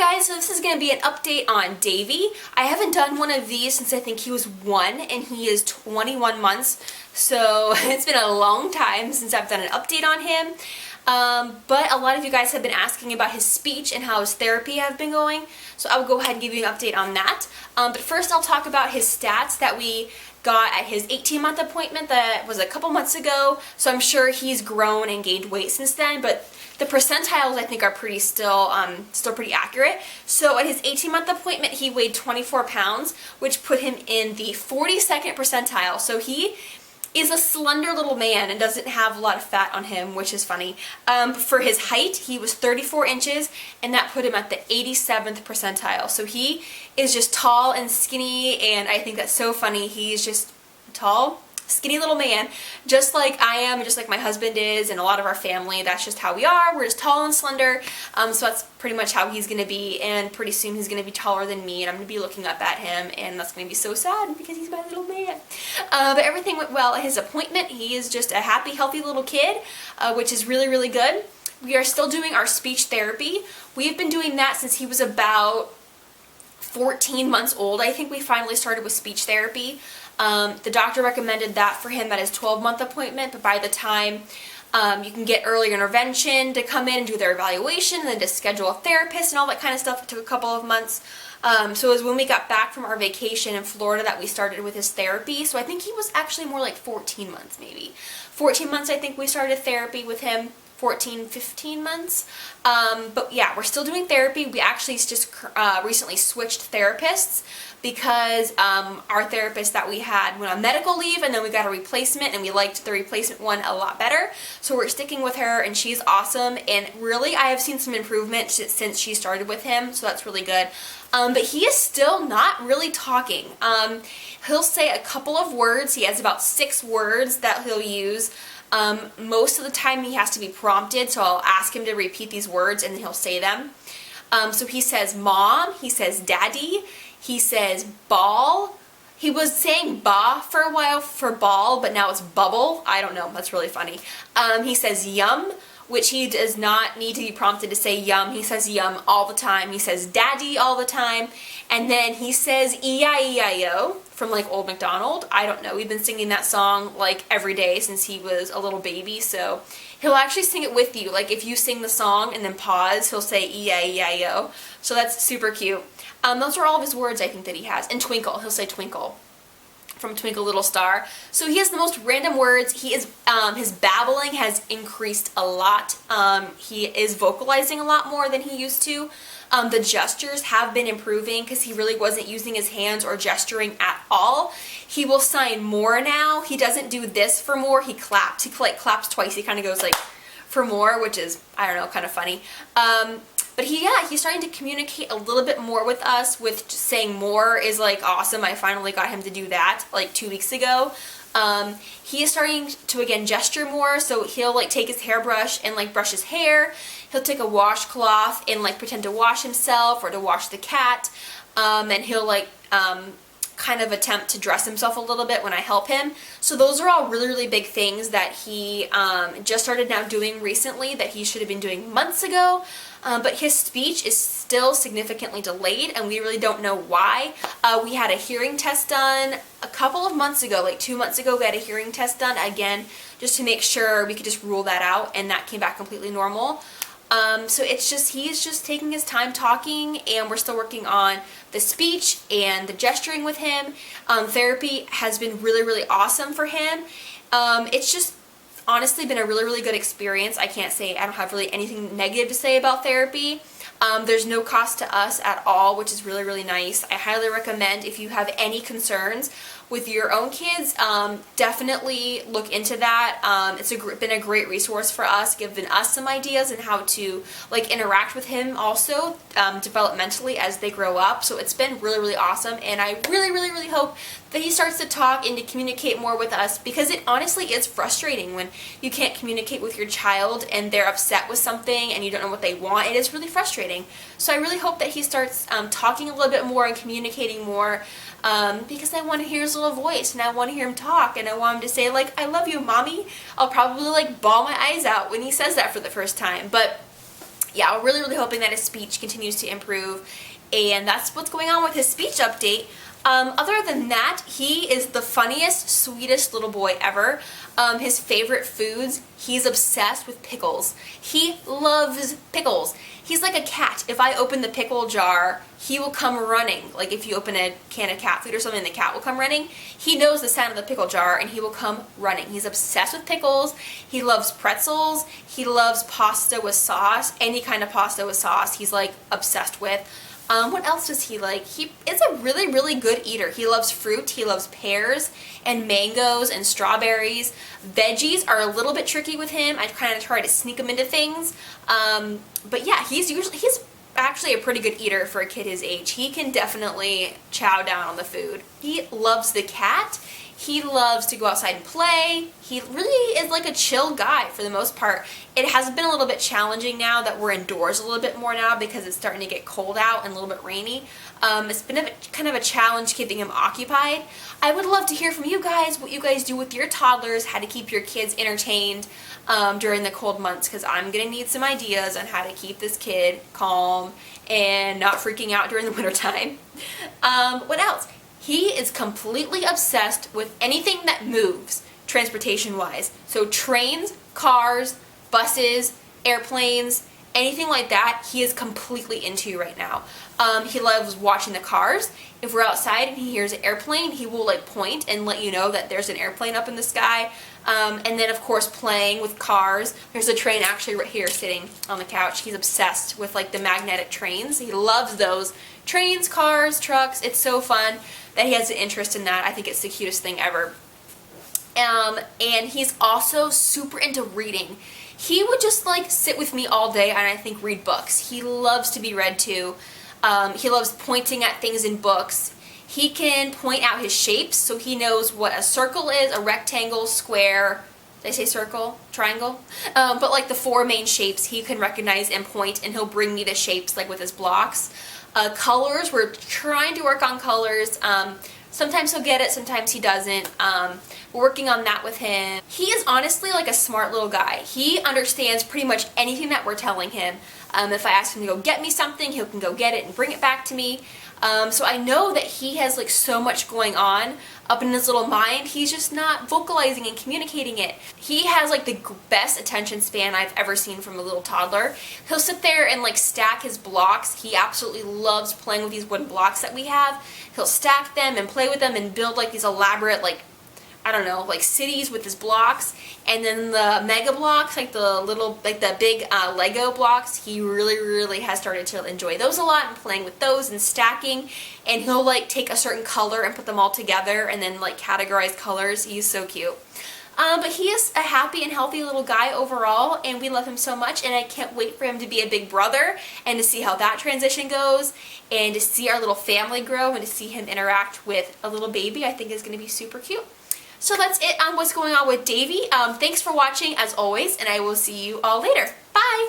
guys, so this is going to be an update on Davey. I haven't done one of these since I think he was 1 and he is 21 months, so it's been a long time since I've done an update on him. But a lot of you guys have been asking about his speech and how his therapy has been going, so I'll go ahead and give you an update on that. But first I'll talk about his stats that we got at his 18-month appointment that was a couple months ago, so I'm sure he's grown and gained weight since then, but the percentiles I think are still pretty accurate. So at his 18-month appointment he weighed 24 pounds, which put him in the 42nd percentile. So he is a slender little man and doesn't have a lot of fat on him, which is funny. For his height, he was 34 inches, and that put him at the 87th percentile. So he is just tall and skinny, and I think that's so funny. He's just tall, skinny little man, just like I am, and just like my husband is, and a lot of our family. That's just how we are. We're just tall and slender. So that's pretty much how he's gonna be, and pretty soon he's gonna be taller than me, and I'm gonna be looking up at him, and that's gonna be so sad because he's my little man. But everything went well at his appointment. He is just a happy, healthy little kid, which is really, really good. We are still doing our speech therapy. We've been doing that since he was about 14 months old. I think we finally started with speech therapy. The doctor recommended that for him at his 12-month appointment, but by the time you can get early intervention to come in and do their evaluation and then to schedule a therapist and all that kind of stuff, it took a couple of months. So it was when we got back from our vacation in Florida that we started with his therapy. So I think he was actually more like 14 months maybe. 14 months I think we started therapy with him. 14, 15 months. But yeah, we're still doing therapy. We actually just recently switched therapists because our therapist that we had went on medical leave, and then we got a replacement, and we liked the replacement one a lot better. So we're sticking with her, and she's awesome. And really, I have seen some improvement since she started with him, so that's really good. But he is still not really talking. He'll say a couple of words. He has about 6 words that he'll use. Most of the time he has to be prompted, so I'll ask him to repeat these words and then he'll say them. So he says mom, he says daddy, he says ball. He was saying ba for a while for ball, but now it's bubble. I don't know, that's really funny. He says yum, which he does not need to be prompted to say yum. He says yum all the time. He says daddy all the time. And then he says E-I-E-I-O from like Old MacDonald. I don't know. We've been singing that song like every day since he was a little baby. So he'll actually sing it with you. Like if you sing the song and then pause, he'll say E-I-E-I-O. So that's super cute. Those are all of his words I think that he has. And twinkle. He'll say twinkle from Twinkle Little Star. So he has the most random words. He is his babbling has increased a lot. He is vocalizing a lot more than he used to. The gestures have been improving because he really wasn't using his hands or gesturing at all. He will sign more now. He doesn't do this for more. He claps. He like claps twice. He kind of goes like for more, which is, I don't know, kind of funny. But he's starting to communicate a little bit more with us, with just saying more is like awesome. I finally got him to do that like 2 weeks ago. He is starting to again gesture more, so he'll like take his hairbrush and like brush his hair. He'll take a washcloth and like pretend to wash himself or to wash the cat. And he'll like kind of attempt to dress himself a little bit when I help him. So those are all really, really big things that he just started now doing recently that he should have been doing months ago. But his speech is still significantly delayed, and we really don't know why. We had a hearing test done a couple of months ago, like 2 months ago. We had a hearing test done again just to make sure we could just rule that out, and that came back completely normal. So it's just, he's just taking his time talking, and we're still working on the speech and the gesturing with him. Therapy has been really, really awesome for him. It's just honestly been a really, really good experience. I can't say, I don't have really anything negative to say about therapy. There's no cost to us at all, which is really, really nice. I highly recommend if you have any concerns with your own kids, definitely look into that. It's been a great resource for us, giving us some ideas on how to like interact with him also developmentally as they grow up. So it's been really, really awesome, and I really, really, really hope that he starts to talk and to communicate more with us, because it honestly is frustrating when you can't communicate with your child and they're upset with something and you don't know what they want. It is really frustrating. So I really hope that he starts talking a little bit more and communicating more, because I want to hear his little voice, and I want to hear him talk, and I want him to say like, I love you, mommy. I'll probably like bawl my eyes out when he says that for the first time. But yeah, we're really hoping that his speech continues to improve, and that's what's going on with his speech update. Other than that, he is the funniest, sweetest little boy ever. His favorite foods, he's obsessed with pickles. He loves pickles. He's like a cat. If I open the pickle jar, he will come running. Like if you open a can of cat food or something, the cat will come running. He knows the sound of the pickle jar and he will come running. He's obsessed with pickles. He loves pretzels. He loves pasta with sauce. Any kind of pasta with sauce he's like obsessed with. What else does he like? He is a really good eater. He loves fruit. He loves pears and mangoes and strawberries. Veggies are a little bit tricky with him. I kind of try to sneak him into things. But yeah, he's actually a pretty good eater for a kid his age. He can definitely chow down on the food. He loves the cat. He loves to go outside and play. He really is like a chill guy for the most part. It has been a little bit challenging now that we're indoors a little bit more now because it's starting to get cold out and a little bit rainy. It's been kind of a challenge keeping him occupied. I would love to hear from you guys what you guys do with your toddlers, how to keep your kids entertained during the cold months, because I'm going to need some ideas on how to keep this kid calm and not freaking out during the winter time. What else? He is completely obsessed with anything that moves, transportation-wise. So trains, cars, buses, airplanes, anything like that, he is completely into right now. He loves watching the cars. If we're outside and he hears an airplane, he will like point and let you know that there's an airplane up in the sky. And then of course playing with cars. There's a train actually right here sitting on the couch. He's obsessed with like the magnetic trains. He loves those. Trains, cars, trucks, it's so fun that he has an interest in that. I think it's the cutest thing ever. And he's also super into reading. He would just like sit with me all day and I think read books. He loves to be read to. He loves pointing at things in books. He can point out his shapes, so he knows what a circle is, a rectangle, square, did I say circle? Triangle? But like the four main shapes he can recognize and point, and he'll bring me the shapes like with his blocks. Colors, we're trying to work on colors. Sometimes he'll get it, sometimes he doesn't. We're working on that with him. He is honestly like a smart little guy. He understands pretty much anything that we're telling him. If I ask him to go get me something, he can go get it and bring it back to me. So I know that he has like so much going on up in his little mind. He's just not vocalizing and communicating it. He has like the best attention span I've ever seen from a little toddler. He'll sit there and like stack his blocks. He absolutely loves playing with these wooden blocks that we have. He'll stack them and play with them and build like these elaborate like, I don't know, like cities with his blocks. And then the mega blocks, like the little, like the big Lego blocks, he really has started to enjoy those a lot and playing with those and stacking. And he'll like take a certain color and put them all together and then like categorize colors. He's so cute. But he is a happy and healthy little guy overall, and we love him so much, and I can't wait for him to be a big brother and to see how that transition goes and to see our little family grow and to see him interact with a little baby. I think is going to be super cute. So that's it on what's going on with Davey. Thanks for watching as always, and I will see you all later. Bye!